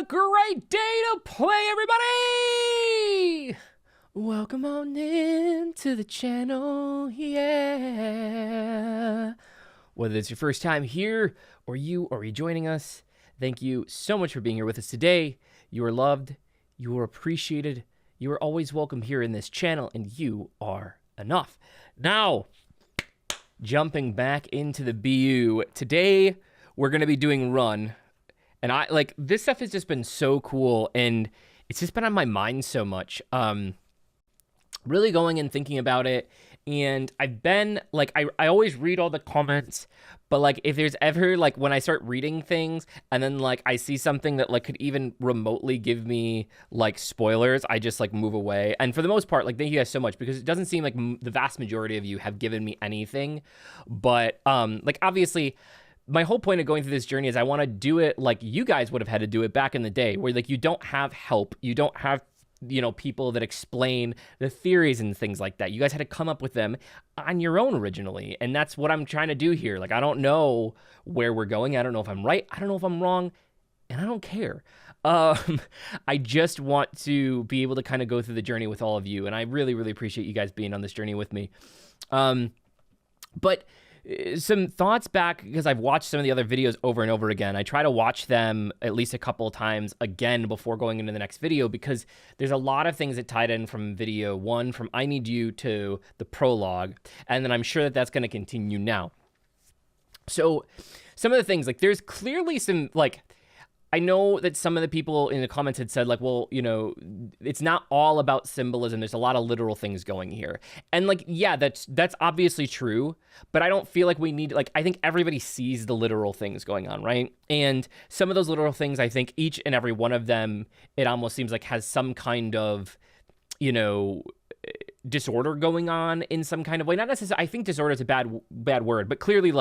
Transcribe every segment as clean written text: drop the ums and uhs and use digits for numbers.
great day to play, everybody! Welcome on in to the channel, yeah. Whether it's your first time here or you are rejoining us, thank you so much for being here with us today. You are loved, you are appreciated, you are always welcome here in this channel, and you are enough. Now, jumping back into the BU, today we're going to be doing Run. And this stuff has just been so cool, and it's just been on my mind so much. Really going and thinking about it, and I've been, I always read all the comments, but, if there's ever, when I start reading things, and then, I see something that, could even remotely give me, spoilers, I just, move away. And for the most part, thank you guys so much, because it doesn't seem like the vast majority of you have given me anything, but, obviously, my whole point of going through this journey is I want to do it like you guys would have had to do it back in the day, where you don't have help, you don't have, people that explain the theories and things like that. You guys had to come up with them on your own originally, and that's what I'm trying to do here. I don't know where we're going. I don't know if I'm right. I don't know if I'm wrong, and I don't care. I just want to be able to kind of go through the journey with all of you, and I really, really appreciate you guys being on this journey with me. But some thoughts back, because I've watched some of the other videos over and over again. I try to watch them at least a couple of times again before going into the next video, because there's a lot of things that tied in from video one, from I Need You to the prologue, and then I'm sure that that's going to continue now. So some of the things, there's clearly some, I know that some of the people in the comments had said, well, it's not all about symbolism. There's a lot of literal things going here. And, yeah, that's obviously true, but I don't feel like we need, I think everybody sees the literal things going on, right? And some of those literal things, I think each and every one of them, it almost seems like has some kind of, disorder going on in some kind of way. Not necessarily, I think disorder is a bad word, but clearly,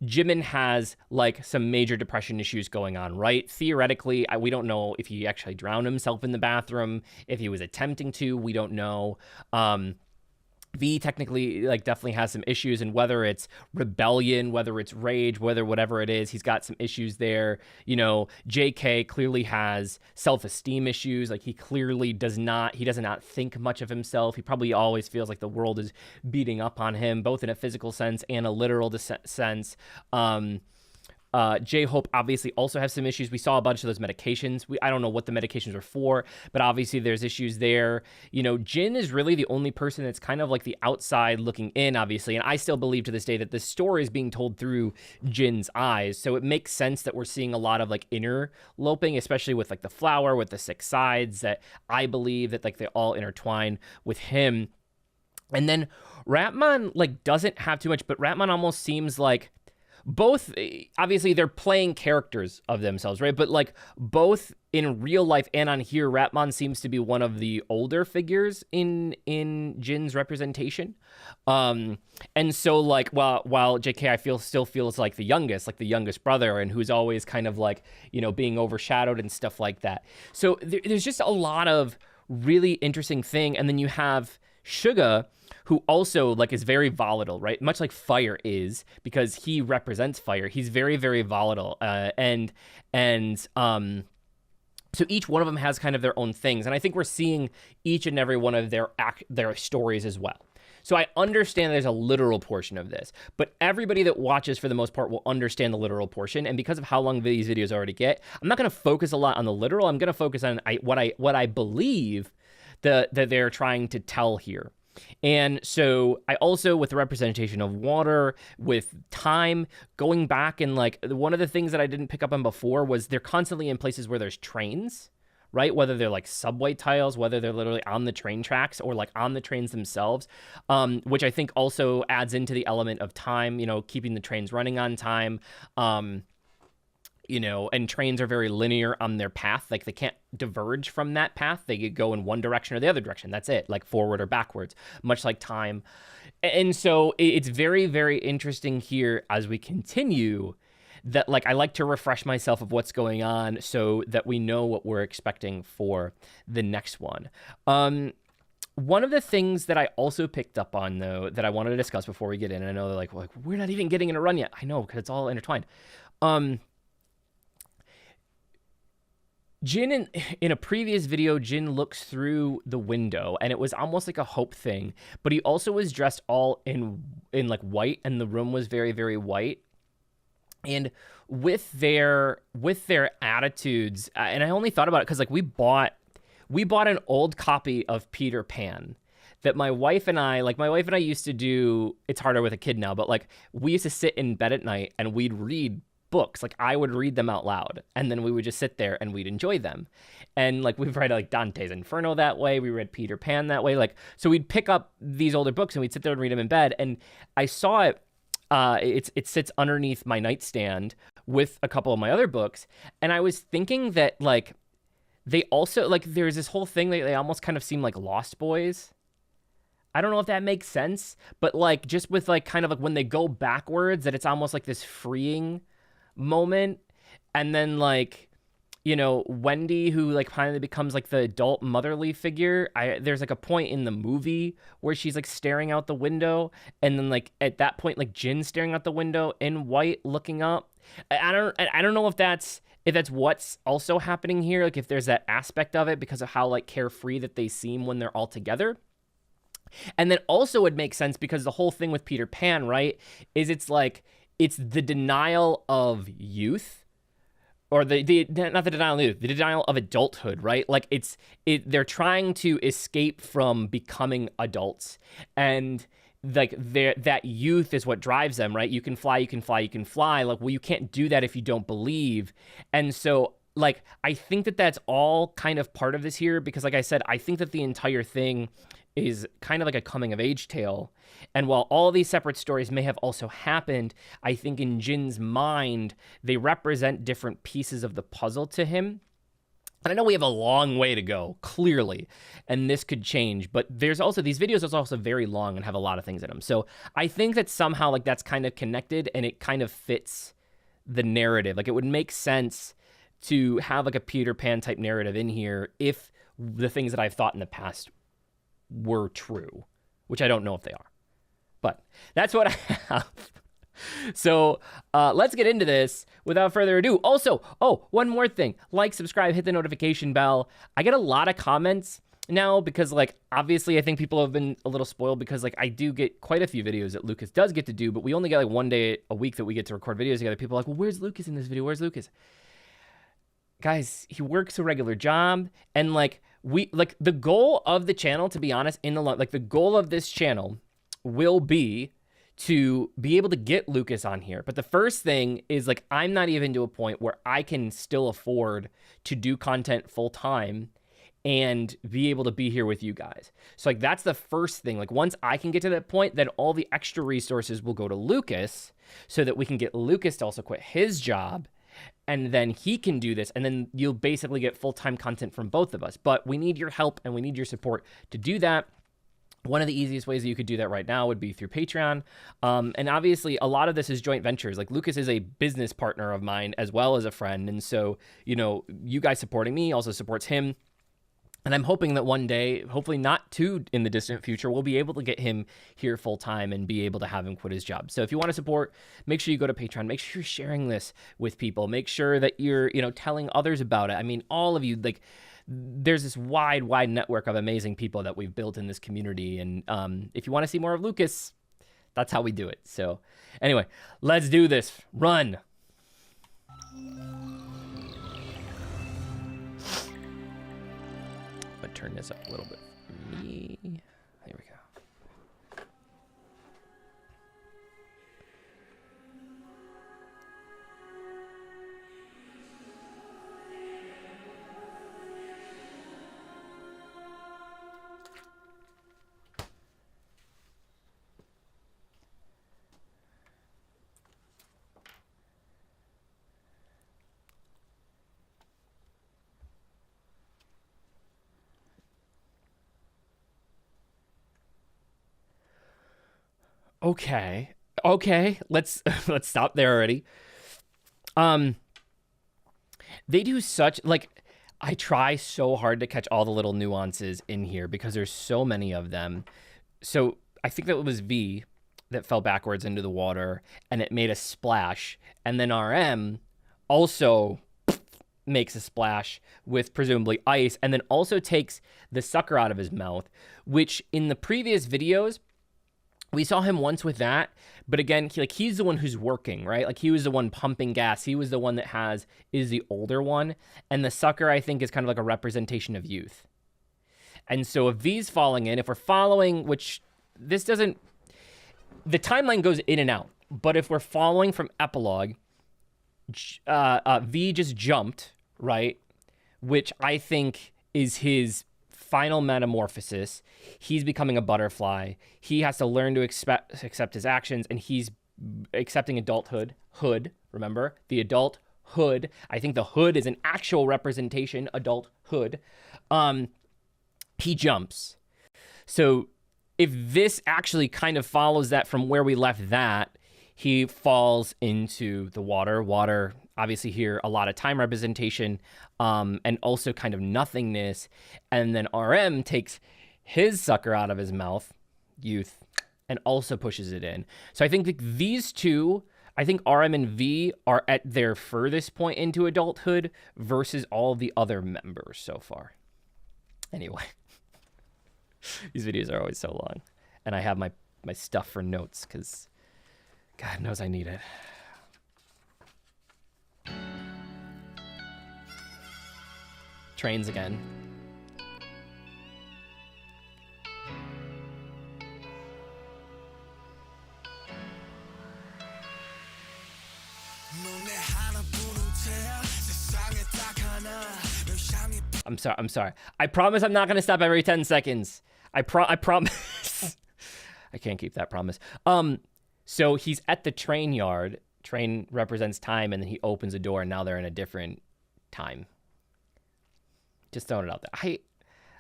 Jimin has, some major depression issues going on, right? Theoretically, we don't know if he actually drowned himself in the bathroom, if he was attempting to, we don't know. V technically, definitely has some issues, and whether it's rebellion, whether it's rage, whatever it is, he's got some issues there. JK clearly has self-esteem issues. He clearly does not think much of himself. He probably always feels like the world is beating up on him, both in a physical sense and a literal sense. J-Hope obviously also has some issues. We saw a bunch of those medications. I don't know what the medications were for, but obviously there's issues there. Jin is really the only person that's kind of the outside looking in, obviously. And I still believe to this day that this story is being told through Jin's eyes. So it makes sense that we're seeing a lot of interloping, especially with the flower, with the six sides, that I believe that they all intertwine with him. And then Rapman doesn't have too much, but Rapman almost seems both, obviously they're playing characters of themselves, right? But both in real life and on here, Rapman seems to be one of the older figures in Jin's representation. And so while JK still feels like the youngest brother, and who's always kind of being overshadowed and stuff like that. So there's just a lot of really interesting thing. And then you have Suga, who also is very volatile, right? Much like fire is, because he represents fire. He's very, very volatile. So each one of them has kind of their own things. And I think we're seeing each and every one of their stories as well. So I understand there's a literal portion of this, but everybody that watches for the most part will understand the literal portion. And because of how long these videos already get, I'm not going to focus a lot on the literal. I'm going to focus on what I believe that they're trying to tell here. And so I also, with the representation of water, with time, going back and one of the things that I didn't pick up on before was they're constantly in places where there's trains, right? Whether they're subway tiles, whether they're literally on the train tracks or on the trains themselves, which I think also adds into the element of time, keeping the trains running on time. And trains are very linear on their path. They can't diverge from that path. They could go in one direction or the other direction. That's it, forward or backwards, much like time. And so it's very, very interesting here as we continue that, I like to refresh myself of what's going on so that we know what we're expecting for the next one. One of the things that I also picked up on, though, that I wanted to discuss before we get in, and I know they're we're not even getting in a run yet. I know, because it's all intertwined. Jin, in a previous video, Jin looks through the window, and it was almost like a hope thing. But he also was dressed all in like white, and the room was very, very white. And with their attitudes, and I only thought about it because like we bought an old copy of Peter Pan that my wife and I used to do. It's harder with a kid now, but like we used to sit in bed at night and we'd read books. Like I would read them out loud, and then we would just sit there and we'd enjoy them. And like we've read like Dante's Inferno that way, we read Peter Pan that way. Like so we'd pick up these older books and we'd sit there and read them in bed. And I saw it. It sits underneath my nightstand with a couple of my other books, and I was thinking that like they also like there's this whole thing that they almost kind of seem like Lost Boys. I don't know if that makes sense, but like just with like kind of like when they go backwards, that it's almost like this freeing moment. And then like, you know, Wendy, who like finally becomes like the adult motherly figure. There's like a point in the movie where she's like staring out the window, and then like at that point like Jin's staring out the window in white looking up. I don't know if that's what's also happening here, like if there's that aspect of it because of how like carefree that they seem when they're all together. And then also it makes sense because the whole thing with Peter Pan, right, is it's the denial of youth, or not the denial of youth, the denial of adulthood, right? Like they're trying to escape from becoming adults, and like that youth is what drives them, right? You can fly, you can fly, you can fly. Like, well, you can't do that if you don't believe. And so like I think that that's all kind of part of this here, because like I said, I think that the entire thing is kind of like a coming of age tale. And while all these separate stories may have also happened, I think in Jin's mind, they represent different pieces of the puzzle to him. And I know we have a long way to go, clearly, and this could change, but there's also, these videos are also very long and have a lot of things in them. So I think that somehow like that's kind of connected and it kind of fits the narrative. Like it would make sense to have like a Peter Pan type narrative in here if the things that I've thought in the past were true, which I don't know if they are, but that's what I have. So let's get into this without further ado. Also, one more thing, like, subscribe, hit the notification bell. I get a lot of comments now because like obviously I think people have been a little spoiled because like I do get quite a few videos that Lucas does get to do, but we only get like one day a week that we get to record videos together. People are like, well, where's Lucas in this video? Where's Lucas? Guys, he works a regular job, and like the goal of the channel, to be honest, the goal of this channel will be to be able to get Lucas on here. But the first thing is like I'm not even to a point where I can still afford to do content full time and be able to be here with you guys. So like that's the first thing. Like once I can get to that point, then all the extra resources will go to Lucas so that we can get Lucas to also quit his job, and then he can do this, and then you'll basically get full-time content from both of us. But we need your help and we need your support to do that. One of the easiest ways that you could do that right now would be through Patreon. And obviously, a lot of this is joint ventures. Like Lucas is a business partner of mine as well as a friend. And so, you know, you guys supporting me also supports him. And I'm hoping that one day, hopefully not too in the distant future, we'll be able to get him here full time and be able to have him quit his job. So if you want to support, make sure you go to Patreon. Make sure you're sharing this with people. Make sure that you're, you know, telling others about it. I mean, all of you, like, there's this wide network of amazing people that we've built in this community. And if you want to see more of Lucas, that's how we do it. So anyway, let's do this. Run. Turn this up a little bit for me. There we go. Okay. Let's stop there already. They do such, like, I try so hard to catch all the little nuances in here because there's so many of them. So I think that it was V that fell backwards into the water and it made a splash, and then RM also makes a splash with presumably ice, and then also takes the sucker out of his mouth, which in the previous videos, we saw him once with that, but again, he's the one who's working, right? Like, he was the one pumping gas. He was the one that is the older one, and the sucker, I think, is kind of like a representation of youth. And so if V's falling in, if we're following, which this doesn't, the timeline goes in and out, but if we're following from epilogue, V just jumped, right? Which I think is his final metamorphosis. He's becoming a butterfly. He has to learn to accept his actions, and he's accepting adulthood. Hood, remember? The adult hood. I think the hood is an actual representation, adulthood. He jumps. So if this actually kind of follows that from where we left that, he falls into the water. Water, obviously here, a lot of time representation, and also kind of nothingness. And then RM takes his sucker out of his mouth, youth, and also pushes it in. So I think that these two, I think RM and V are at their furthest point into adulthood versus all the other members so far. Anyway, these videos are always so long. And I have my stuff for notes because God knows I need it. Trains again. I'm sorry. I promise I'm not going to stop every 10 seconds. I promise. I can't keep that promise. So he's at the train yard. Train represents time, and then he opens a door, and now they're in a different time. Just throwing it out there.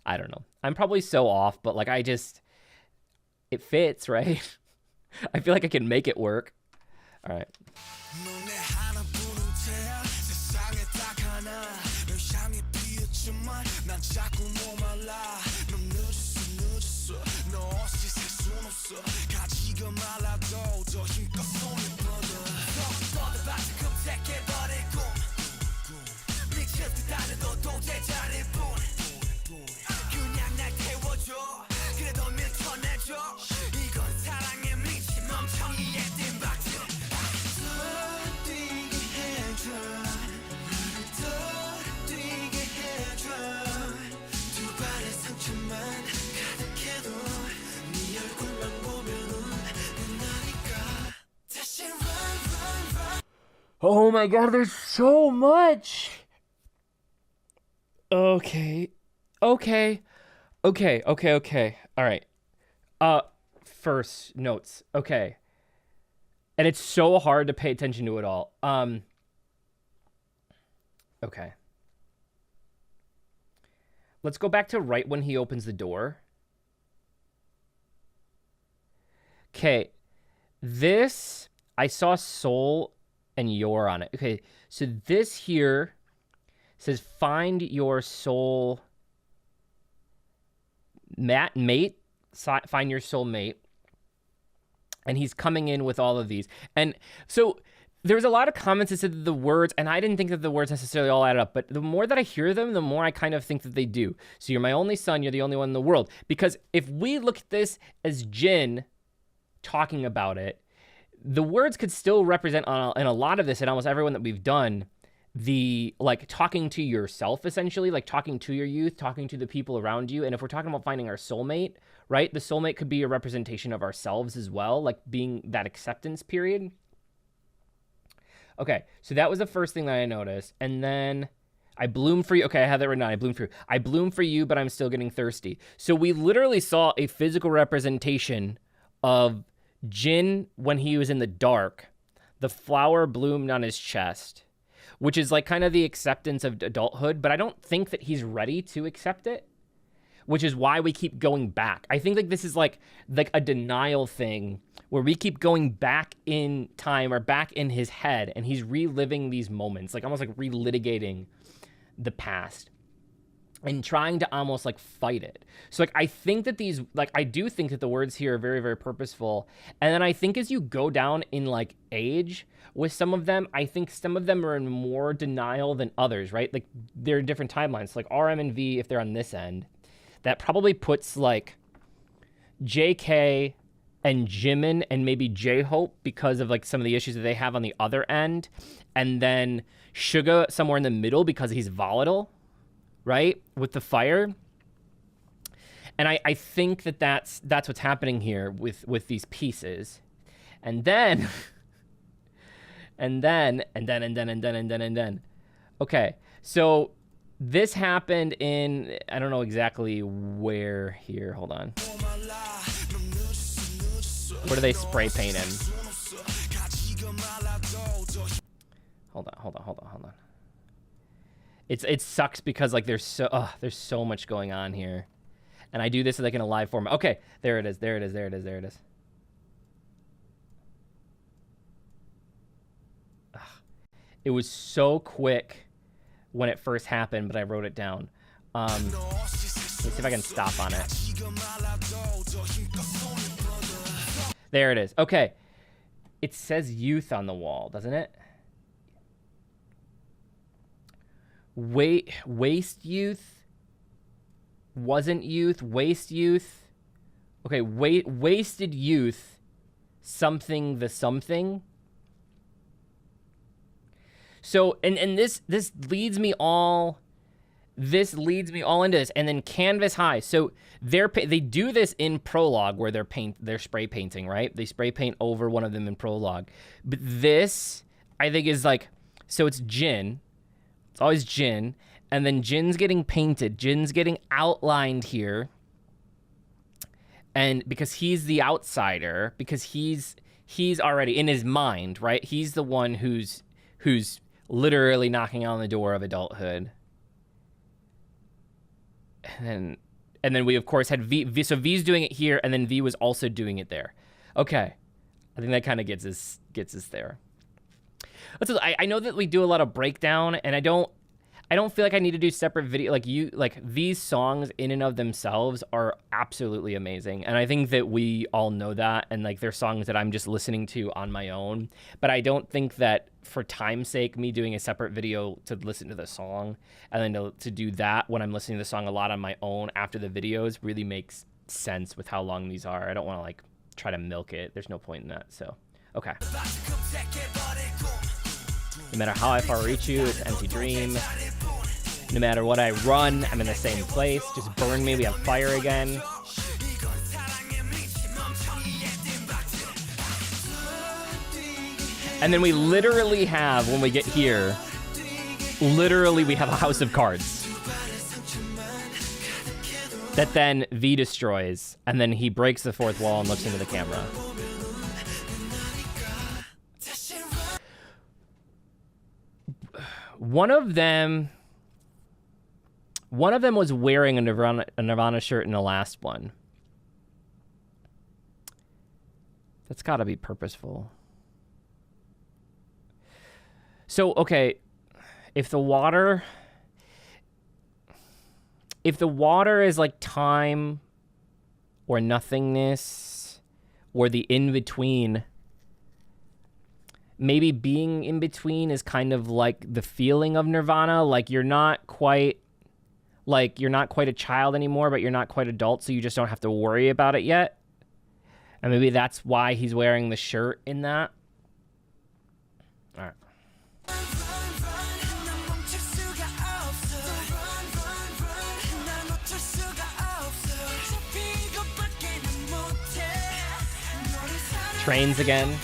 I don't know. I'm probably so off, but like it fits, right? I feel like I can make it work. All right. Oh my God, there's so much. Okay. All right. First notes. Okay. And it's so hard to pay attention to it all. Okay. Let's go back to right when he opens the door. Okay. This, I saw Soul and Your on it. Okay. So this here says find your soul mate. Find your soul mate. And he's coming in with all of these. And so there's a lot of comments that said that the words, and I didn't think that the words necessarily all added up, but the more that I hear them, the more I kind of think that they do. So you're my only son, you're the only one in the world. Because if we look at this as Jin talking about it, the words could still represent in a lot of this, and almost everyone that we've done, the like talking to yourself, essentially, like talking to your youth, talking to the people around you. And if we're talking about finding our soulmate, right, the soulmate could be a representation of ourselves as well, like being that acceptance period. Okay, so that was the first thing that I noticed. And then I bloom for you. Okay, I have that written down. I bloom for you. I bloom for you, but I'm still getting thirsty. So we literally saw a physical representation of Jin when he was in the dark. The flower bloomed on his chest, which is like kind of the acceptance of adulthood, but I don't think that he's ready to accept it, which is why we keep going back. I think like this is like a denial thing where we keep going back in time or back in his head, and he's reliving these moments, like almost like relitigating the past. and trying to almost like fight it. So like I think that these, like I do think that the words here are very, very purposeful. And then I think as you go down in like age with some of them, I think some of them are in more denial than others, right? Like they're different timelines. So like RM and V, if they're on this end, that probably puts like JK and Jimin and maybe J-Hope because of like some of the issues that they have on the other end. And then Suga somewhere in the middle because he's volatile, right? With the fire. And I think that that's what's happening here with these pieces. And then, and then. Okay, so this happened in, I don't know exactly where here. Hold on. Where do they spray paint in? Hold on. It sucks because like there's so much going on here. And I do this like in a live format. Okay, there it is. Ugh. It was so quick when it first happened, but I wrote it down. Let's see if I can stop on it. There it is. Okay. It says youth on the wall, doesn't it? Waste youth. Wasn't youth. Waste youth. Okay, wasted youth. Something the something. So, and this leads me all into this. And then canvas high. So they do this in prologue where they're spray painting, right? They spray paint over one of them in prologue. But this, I think, is like, so it's Jin. It's always Jin. And then Jin's getting painted. Jin's getting outlined here. And because he's the outsider, because he's already in his mind, right? He's the one who's literally knocking on the door of adulthood. And then we of course had V. So V's doing it here, and then V was also doing it there. Okay, I think that kind of gets us there. I know that we do a lot of breakdown, and I don't feel like I need to do separate video. Like these songs in and of themselves are absolutely amazing. And I think that we all know that. And like they're songs that I'm just listening to on my own. But I don't think that for time's sake, me doing a separate video to listen to the song and then to do that when I'm listening to the song a lot on my own after the videos really makes sense with how long these are. I don't want to like try to milk it. There's no point in that. So, okay. No matter how far I reach you, it's an empty dream. No matter what I run, I'm in the same place. Just burn me, we have fire again. And then we literally have, when we get here, literally we have a house of cards. That then V destroys, and then he breaks the fourth wall and looks into the camera. One of them was wearing a Nirvana shirt in the last one. That's got to be purposeful. So, okay, if the water is like time or nothingness or the in-between, maybe being in between is kind of like the feeling of Nirvana. Like you're not quite a child anymore, but you're not quite adult, so you just don't have to worry about it yet. And maybe that's why he's wearing the shirt in that. All right. Trains again.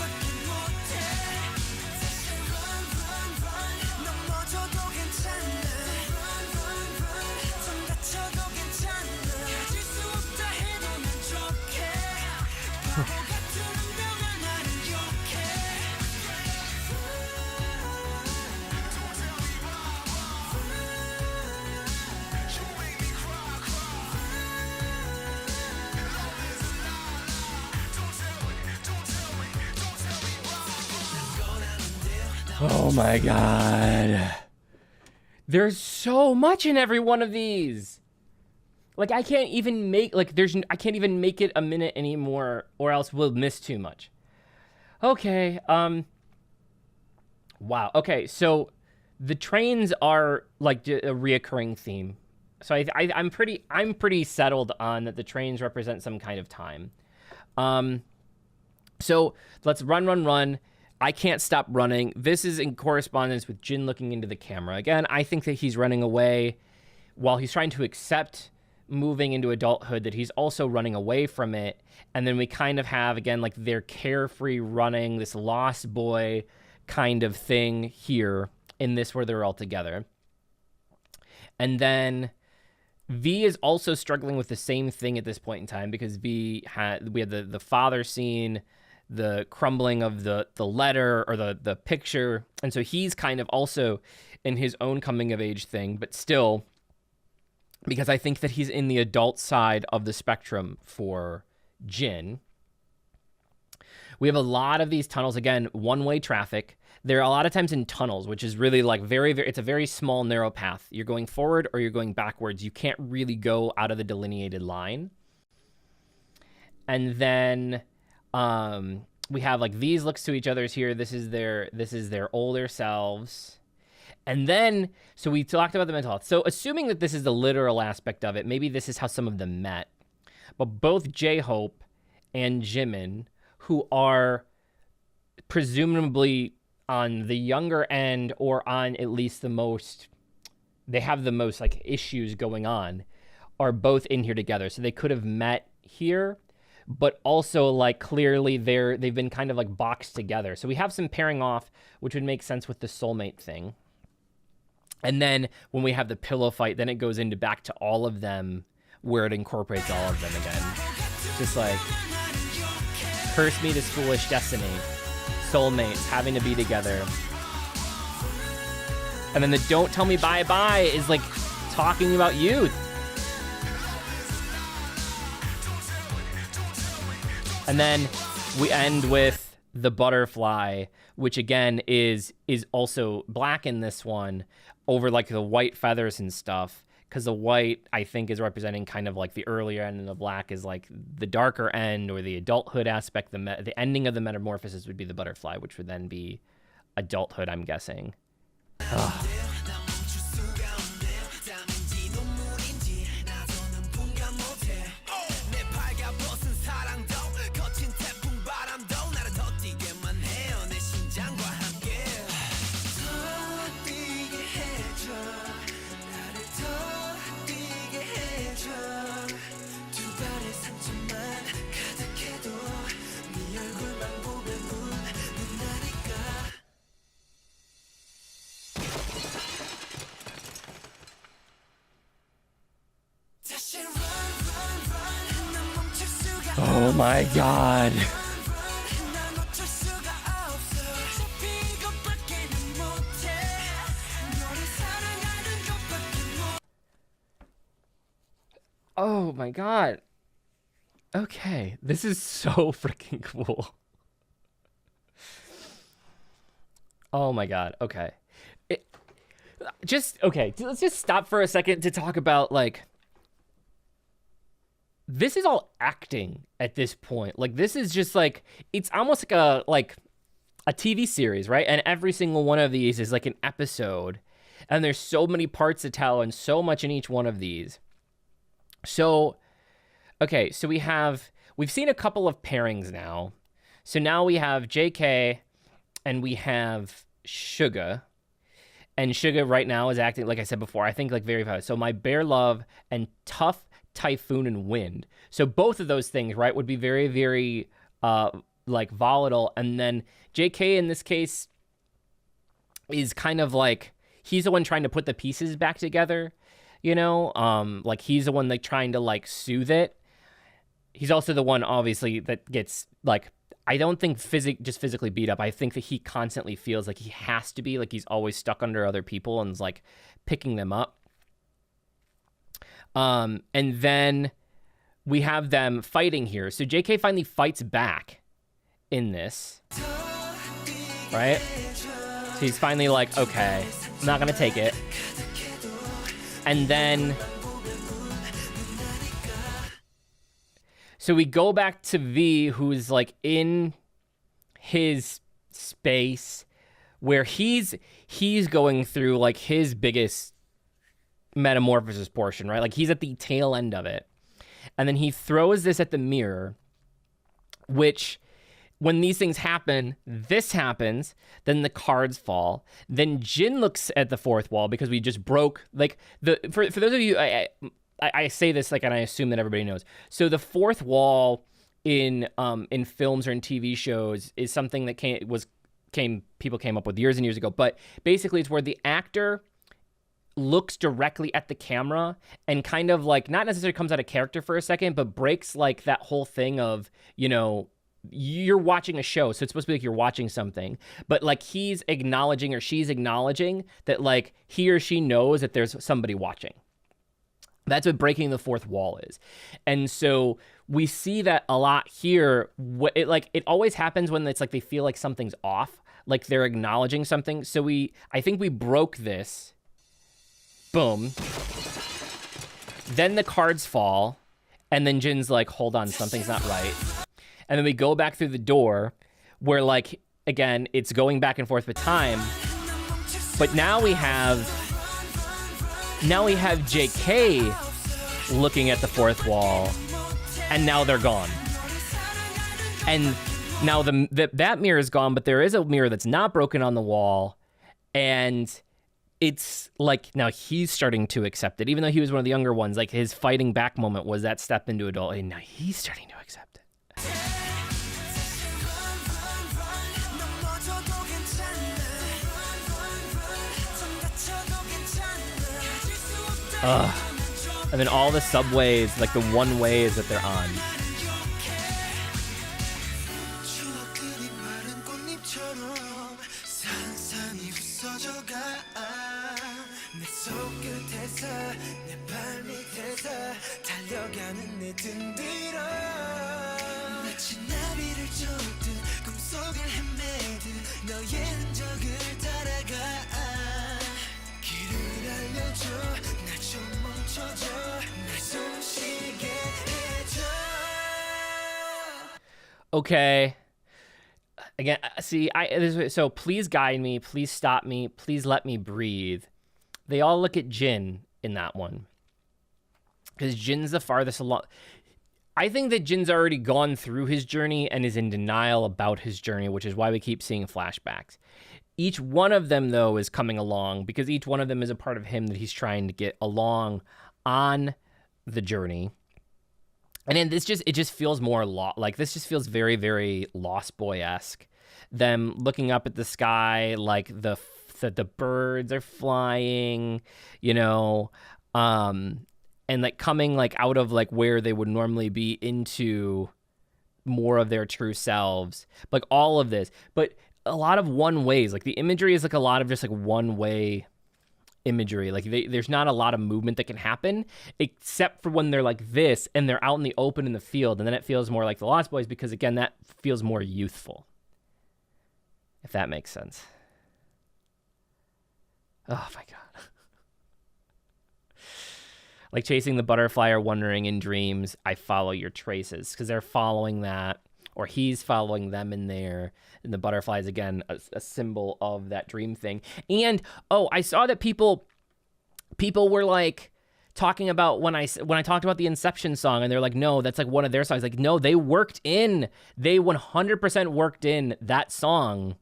Oh my God. There's so much in every one of these. Like, I can't even make, like, I can't even make it a minute anymore, or else we'll miss too much. Okay, wow. Okay, so the trains are, like, a reoccurring theme. So I'm pretty settled on that the trains represent some kind of time. So let's run. I can't stop running. This is in correspondence with Jin looking into the camera. Again, I think that he's running away while he's trying to accept moving into adulthood, that he's also running away from it. And then we kind of have, again, like their carefree running, this lost boy kind of thing here in this where they're all together. And then V is also struggling with the same thing at this point in time, because we had the father scene, the crumbling of the letter or the picture. And so he's kind of also in his own coming of age thing, but still, because I think that he's in the adult side of the spectrum for Jin. We have a lot of these tunnels, again, one-way traffic. They're a lot of times in tunnels, which is really like it's a very small, narrow path. You're going forward or you're going backwards. You can't really go out of the delineated line. And then we have like these looks to each other's here. This is their older selves. And then, so we talked about the mental health. So assuming that this is the literal aspect of it, maybe this is how some of them met. But both J-Hope and Jimin, who are presumably on the younger end or on at least they have the most like issues going on, are both in here together. So they could have met here, but also like clearly they've been kind of like boxed together. So we have some pairing off, which would make sense with the soulmate thing. And then when we have the pillow fight, then it goes into back to all of them where it incorporates all of them again. Just like, curse me this foolish destiny, soulmates having to be together. And then the don't tell me bye-bye is like talking about youth. And then we end with the butterfly, which again is also black in this one, over like the white feathers and stuff, because the white I think is representing kind of like the earlier end, and the black is like the darker end or the adulthood aspect. The ending of the metamorphosis would be the butterfly, which would then be adulthood, I'm guessing. Ugh. Oh my God. Oh my God. Okay, this is so freaking cool. Oh my God. Okay. Okay, let's just stop for a second to talk about like, this is all acting at this point. Like, this is just like, it's almost like a TV series, right? And every single one of these is like an episode, and there's so many parts to tell and so much in each one of these. So, okay, so we've seen a couple of pairings now. So now we have JK and we have Suga. And Suga right now is acting, like I said before, I think like very fast. So my Bear Love and Tough, Typhoon, and Wind. So both of those things, right, would be very, very like volatile. And then JK in this case is kind of like, he's the one trying to put the pieces back together, you know? Like he's the one like trying to like soothe it. He's also the one obviously that gets like, I don't think just physically beat up. I think that he constantly feels like he has to be, like he's always stuck under other people and is like picking them up. And then we have them fighting here. So JK finally fights back in this, right? So he's finally like, okay, I'm not gonna take it. And then, so we go back to V, who's like in his space where he's going through like his biggest metamorphosis portion, right? Like he's at the tail end of it. And then he throws this at the mirror, which when these things happen, this happens, then the cards fall. Then Jin looks at the fourth wall because we just broke, like, for those of you, I say this like, and I assume that everybody knows. So the fourth wall in films or in TV shows is something that people came up with years and years ago. But basically it's where the actor looks directly at the camera and kind of like, not necessarily comes out of character for a second, but breaks like that whole thing of, you know, you're watching a show, so it's supposed to be like you're watching something, but like he's acknowledging or she's acknowledging that like he or she knows that there's somebody watching. That's what breaking the fourth wall is. And so we see that a lot here. It always happens when it's like they feel like something's off, like they're acknowledging something. So I think we broke this. Boom. Then the cards fall, and then Jin's like, hold on, something's not right. And then we go back through the door where, like, again, it's going back and forth with time. But now we have JK looking at the fourth wall, and now they're gone. And now that mirror is gone, but there is a mirror that's not broken on the wall. And it's like now he's starting to accept it, even though he was one of the younger ones. Like his fighting back moment was that step into adult, and now he's starting to accept it. And then all the subways, like the one ways that they're on. Okay. Again, see, so please guide me, please stop me, please let me breathe. They all look at Jin in that one. Because Jin's the farthest along. I think that Jin's already gone through his journey and is in denial about his journey, which is why we keep seeing flashbacks. Each one of them, though, is coming along because each one of them is a part of him that he's trying to get along on the journey. And then it just feels more like this just feels very, very Lost Boy-esque. Them looking up at the sky, like the birds are flying, you know, and like coming like out of like where they would normally be into more of their true selves, like all of this, but a lot of one ways. Like the imagery is like a lot of just like one way imagery. Like there's not a lot of movement that can happen except for when they're like this and they're out in the open in the field, and then it feels more like the Lost Boys because again that feels more youthful, if that makes sense. Oh my god. Like chasing the butterfly or wandering in dreams, I follow your traces, because they're following that, or he's following them in there. And the butterfly is, again, a symbol of that dream thing. And, oh, I saw that people were, like, talking about when I talked about the Inception song, and they're like, no, that's, like, one of their songs. Like, no, they 100% worked in that song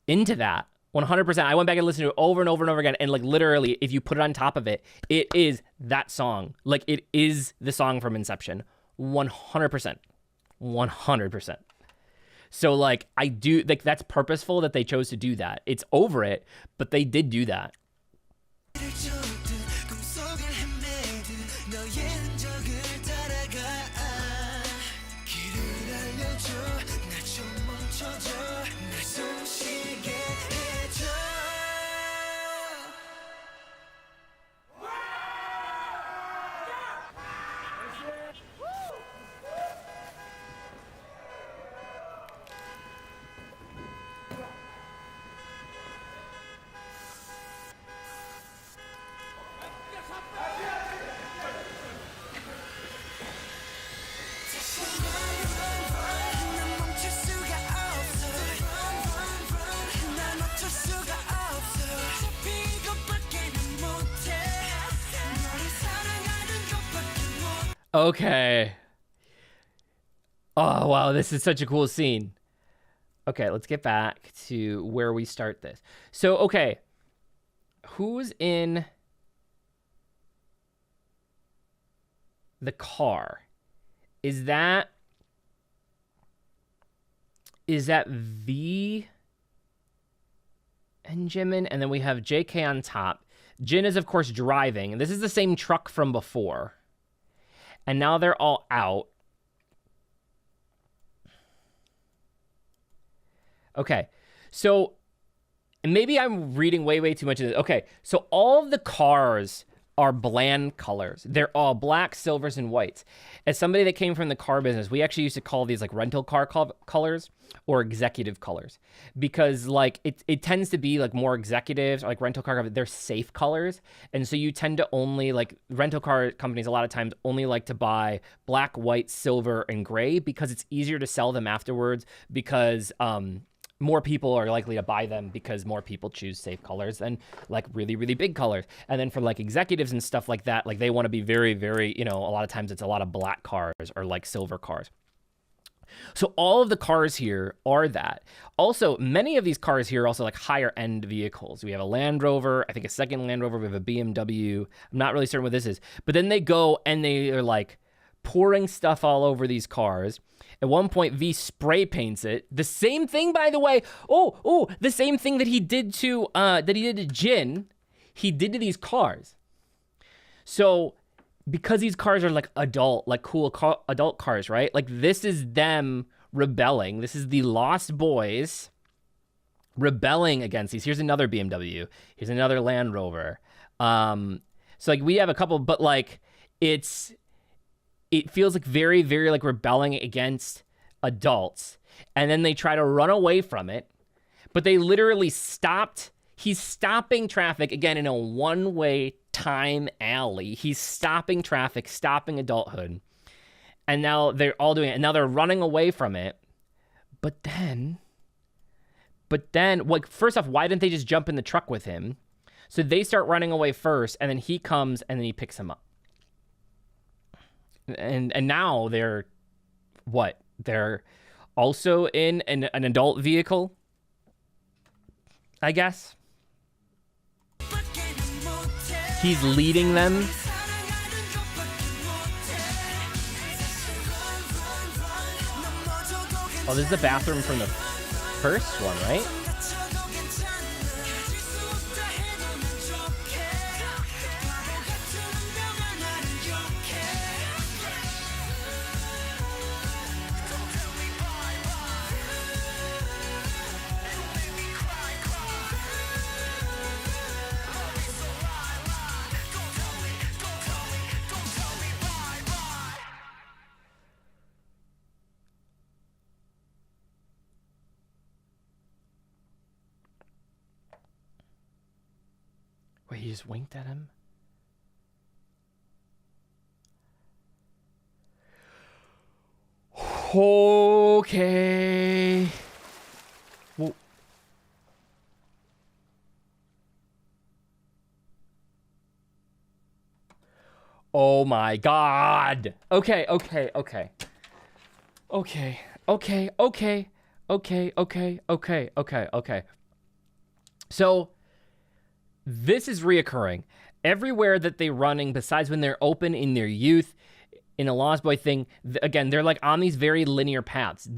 into that. 100%. I went back and listened to it over and over and over again. And like literally, if you put it on top of it, it is that song. Like it is the song from Inception. 100%. 100%. So like I do, like that's purposeful that they chose to do that. It's over it, but they did do that. Okay. Oh, wow. This is such a cool scene. Okay, let's get back to where we start this. So, okay. Who's in the car? Is that V and Jimin? And then we have JK on top. Jin is, of course, driving. And this is the same truck from before. And now they're all out. Okay, so maybe I'm reading way too much of this. Okay, so all of the cars are bland colors. They're all black, silvers, and whites. As somebody that came from the car business, we actually used to call these like rental car colors or executive colors, because like it tends to be like more executives or like rental car, they're safe colors. And so you tend to only like rental car companies a lot of times only like to buy black, white, silver, and gray because it's easier to sell them afterwards, because more people are likely to buy them because more people choose safe colors than like really big colors. And then for like executives and stuff like that, like they want to be very, you know, a lot of times it's a lot of black cars or like silver cars. So all of the cars here are that. Also, many of these cars here are also like higher end vehicles. We have a Land Rover, I think a second Land Rover, we have a BMW. I'm not really certain what this is. But then they go and they are like pouring stuff all over these cars. At one point, V spray paints it. The same thing, by the way. The same thing that he did to Jin, he did to these cars. So, because these cars are like adult, like cool adult cars, right? Like this is them rebelling. This is the Lost Boys rebelling against these. Here's another BMW. Here's another Land Rover. So like we have a couple, but like it feels like very like rebelling against adults. And then they try to run away from it, but they literally stopped. He's stopping traffic again in a one-way time alley. He's stopping traffic, stopping adulthood. And now they're all doing it. And now they're running away from it. But then, like, first off, why didn't they just jump in the truck with him? So they start running away first, and then he comes and then he picks him up. And now they're what? They're also in an adult vehicle, I guess. He's leading them. Oh, this is the bathroom from the first one, right? Wait, he just winked at him? Okay. Well, oh my God. Okay. So this is reoccurring. Everywhere that they're running, besides when they're open in their youth, in a Lost Boy thing, again, they're like on these very linear paths.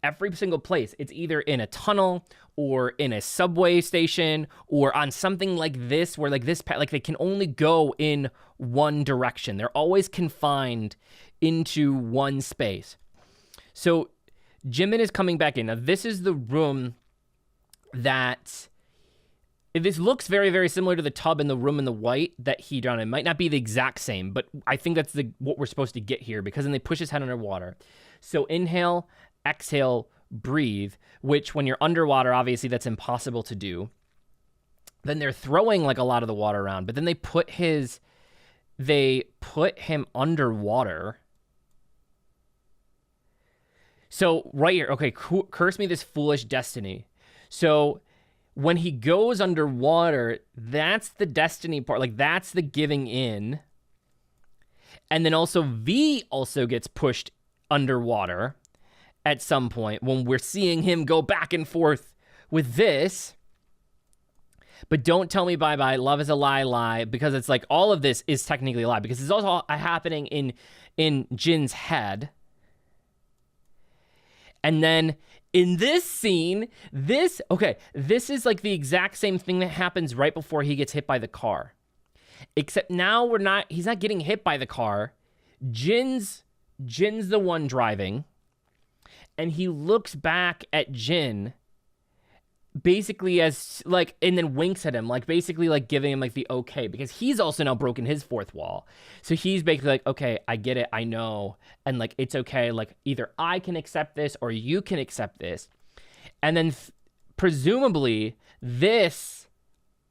Every single place, it's either in a tunnel or in a subway station or on something like this, where like this path, like they can only go in one direction. They're always confined into one space. So Jimin is coming back in. Now, this is the room that... This looks very, very similar to the tub in the room in the white that he drowned in. It might not be the exact same, but I think that's what we're supposed to get here, because then they push his head underwater. So inhale, exhale, breathe, which when you're underwater, obviously that's impossible to do. Then they're throwing like a lot of the water around, but then they put him underwater. So right here, okay, curse me this foolish destiny. So when he goes underwater, that's the destiny part. Like, that's the giving in. And then also V also gets pushed underwater at some point when we're seeing him go back and forth with this. But don't tell me bye-bye, love is a lie, because it's like all of this is technically a lie, because it's also happening in Jin's head. And then in this scene, this is like the exact same thing that happens right before he gets hit by the car. Except now he's not getting hit by the car. Jin's the one driving. And he looks back at Jin basically as like, and then winks at him, like basically like giving him like the okay, because he's also now broken his fourth wall. So he's basically like, okay, I get it, I know, and like it's okay, like either I can accept this or you can accept this. And then presumably this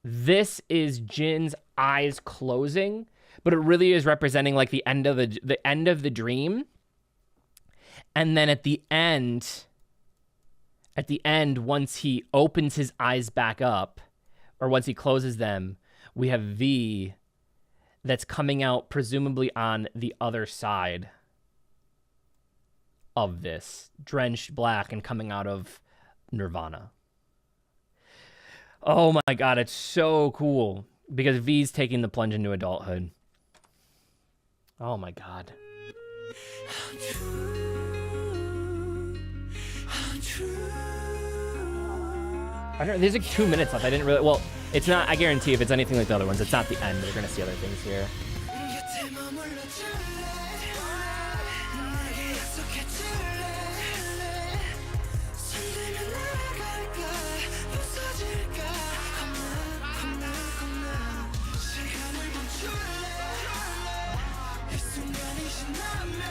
is Jin's eyes closing, but it really is representing like the end of the dream. And then at the end, once he opens his eyes back up, or once he closes them, we have V that's coming out presumably on the other side of this, drenched black and coming out of Nirvana. Oh my God, it's so cool because V's taking the plunge into adulthood. Oh my God. I don't know, there's like 2 minutes left. I didn't really, well, it's not, I guarantee if it's anything like the other ones, it's not the end. We're gonna see other things here.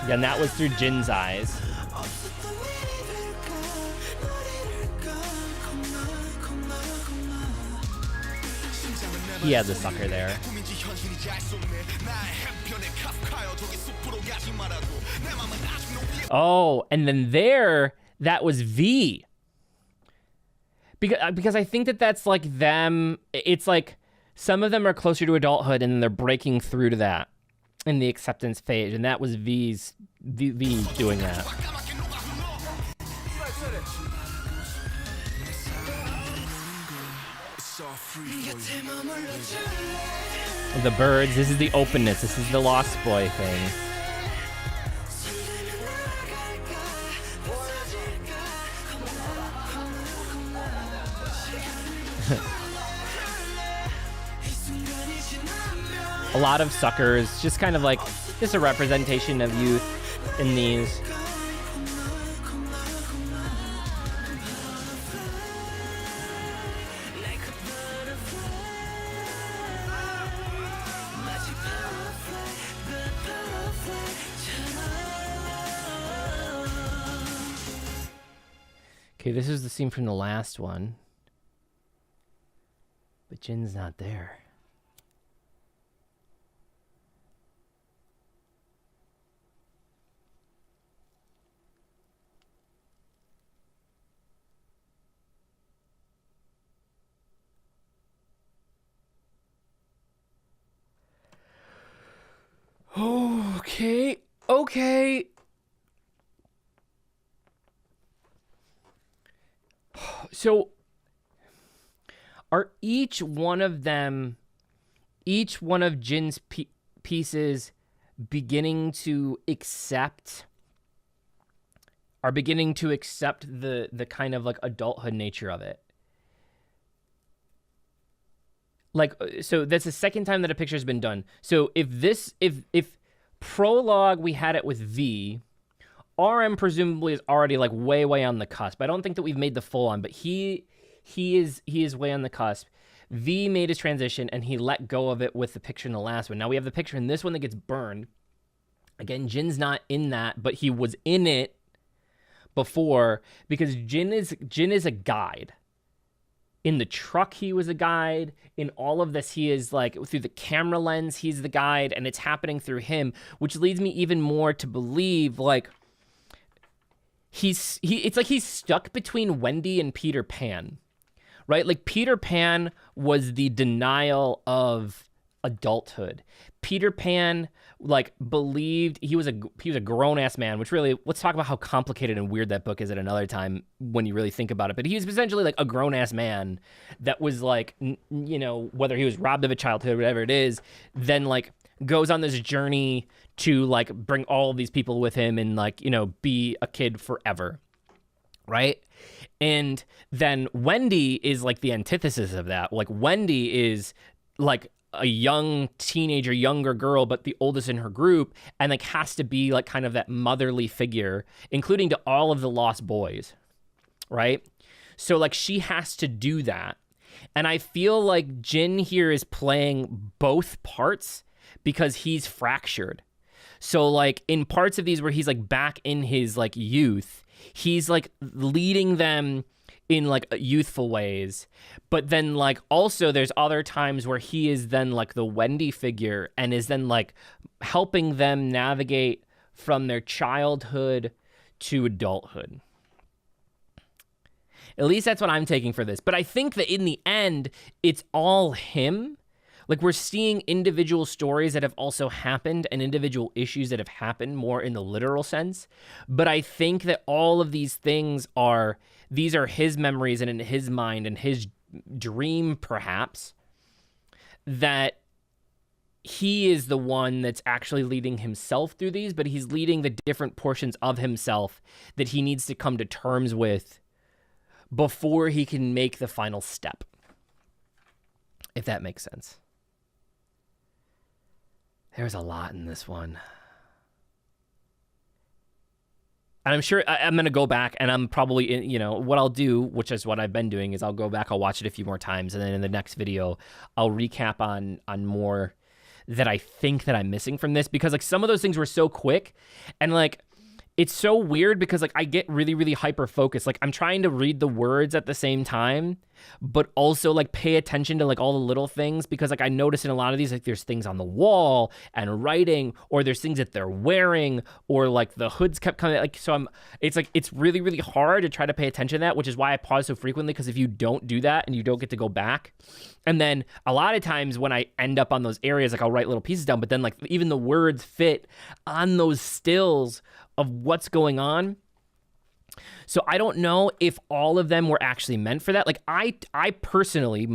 Yeah, and that was through Jin's eyes. He had the sucker there. Oh, and then there, that was V. Because I think that's like them, it's like some of them are closer to adulthood and they're breaking through to that in the acceptance phase, and that was V doing that. The birds, this is the openness, this is the Lost Boy thing. A lot of suckers, just kind of like, just a representation of youth in these. Okay, this is the scene from the last one. But Jin's not there. Okay. So, are each one of Jin's pieces beginning to accept the kind of like adulthood nature of it? Like, so that's the second time that a picture's been done. So if prologue, we had it with V, RM presumably is already like way on the cusp. I don't think that we've made the full on, but he is way on the cusp. V made his transition and he let go of it with the picture in the last one. Now we have the picture in this one that gets burned. Again, Jin's not in that, but he was in it before because Jin is a guide. In the truck, he was a guide. In all of this, he is like, through the camera lens, he's the guide, and it's happening through him, which leads me even more to believe, like, it's like he's stuck between Wendy and Peter Pan, right? Like, Peter Pan was the denial of adulthood. Peter Pan like believed he was a grown-ass man, which really, let's talk about how complicated and weird that book is at another time when you really think about it. But he was essentially like a grown-ass man that was like, you know, whether he was robbed of a childhood, whatever it is, then like goes on this journey to like bring all of these people with him and like, you know, be a kid forever, right? And then Wendy is like the antithesis of that. Like Wendy is like a young teenager, younger girl, but the oldest in her group, and like has to be like kind of that motherly figure, including to all of the lost boys, right? So like she has to do that. And I feel like Jin here is playing both parts because he's fractured. So like in parts of these where he's like back in his like youth, he's like leading them in like youthful ways, but then like also there's other times where he is then like the Wendy figure and is then like helping them navigate from their childhood to adulthood. At least that's what I'm taking for this. But I think that in the end, it's all him. Like we're seeing individual stories that have also happened and individual issues that have happened more in the literal sense. But I think that all of these things these are his memories and in his mind and his dream, perhaps, that he is the one that's actually leading himself through these, but he's leading the different portions of himself that he needs to come to terms with before he can make the final step, if that makes sense. There's a lot in this one. And I'm sure I'm going to go back and I'm probably, you know, what I'll do, which is what I've been doing, is I'll go back, I'll watch it a few more times. And then in the next video, I'll recap on more that I think that I'm missing from this, because like some of those things were so quick and like, it's so weird because like I get really, really hyper focused. Like I'm trying to read the words at the same time, but also like pay attention to like all the little things, because like I notice in a lot of these, like there's things on the wall and writing, or there's things that they're wearing, or like the hoods kept coming. Like, so it's really, really hard to try to pay attention to that, which is why I pause so frequently. Because if you don't do that and you don't get to go back, and then a lot of times when I end up on those areas, like I'll write little pieces down, but then like even the words fit on those stills of what's going on. So I don't know if all of them were actually meant for that. Like I personally,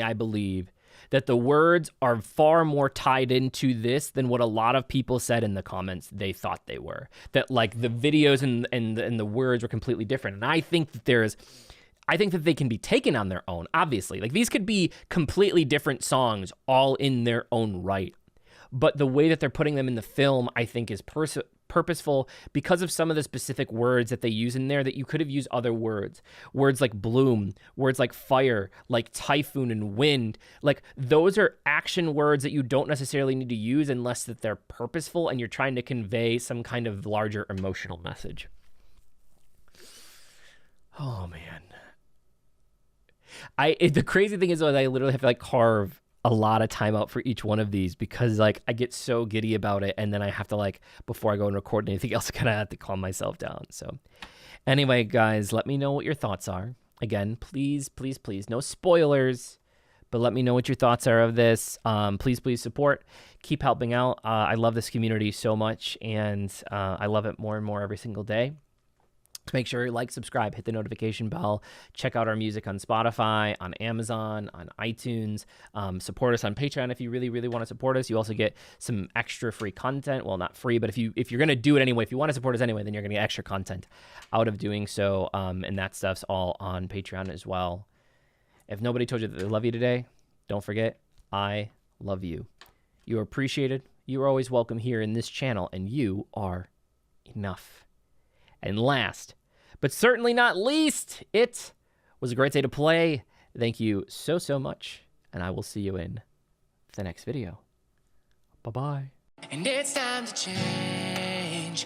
I believe that the words are far more tied into this than what a lot of people said in the comments they thought they were. That like the videos and the words were completely different. And I think that they can be taken on their own, obviously. Like these could be completely different songs all in their own right. But the way that they're putting them in the film, I think, is purposeful because of some of the specific words that they use in there that you could have used other words. Words like bloom, words like fire, like typhoon and wind. Like those are action words that you don't necessarily need to use unless that they're purposeful and you're trying to convey some kind of larger emotional message. Oh, man. The crazy thing is, I literally have to like carve a lot of time out for each one of these because like I get so giddy about it, and then I have to like, before I go and record anything else, I kind of have to calm myself down. So anyway, guys, let me know what your thoughts are. Again, please, no spoilers, but let me know what your thoughts are of this. Please support, keep helping out. I love this community so much, and I love it more and more every single day. Make sure you like, subscribe, hit the notification bell, check out our music on Spotify, on Amazon, on iTunes, support us on Patreon if you really, really want to support us. You also get some extra free content. Well, not free, but if you're going to do it anyway, if you want to support us anyway, then you're going to get extra content out of doing so. And that stuff's all on Patreon as well. If nobody told you that they love you today, don't forget, I love you. You are appreciated. You are always welcome here in this channel, and you are enough. And last, but certainly not least, it was a great day to play. Thank you so much, and I will see you in the next video. Bye-bye. And it's time to change.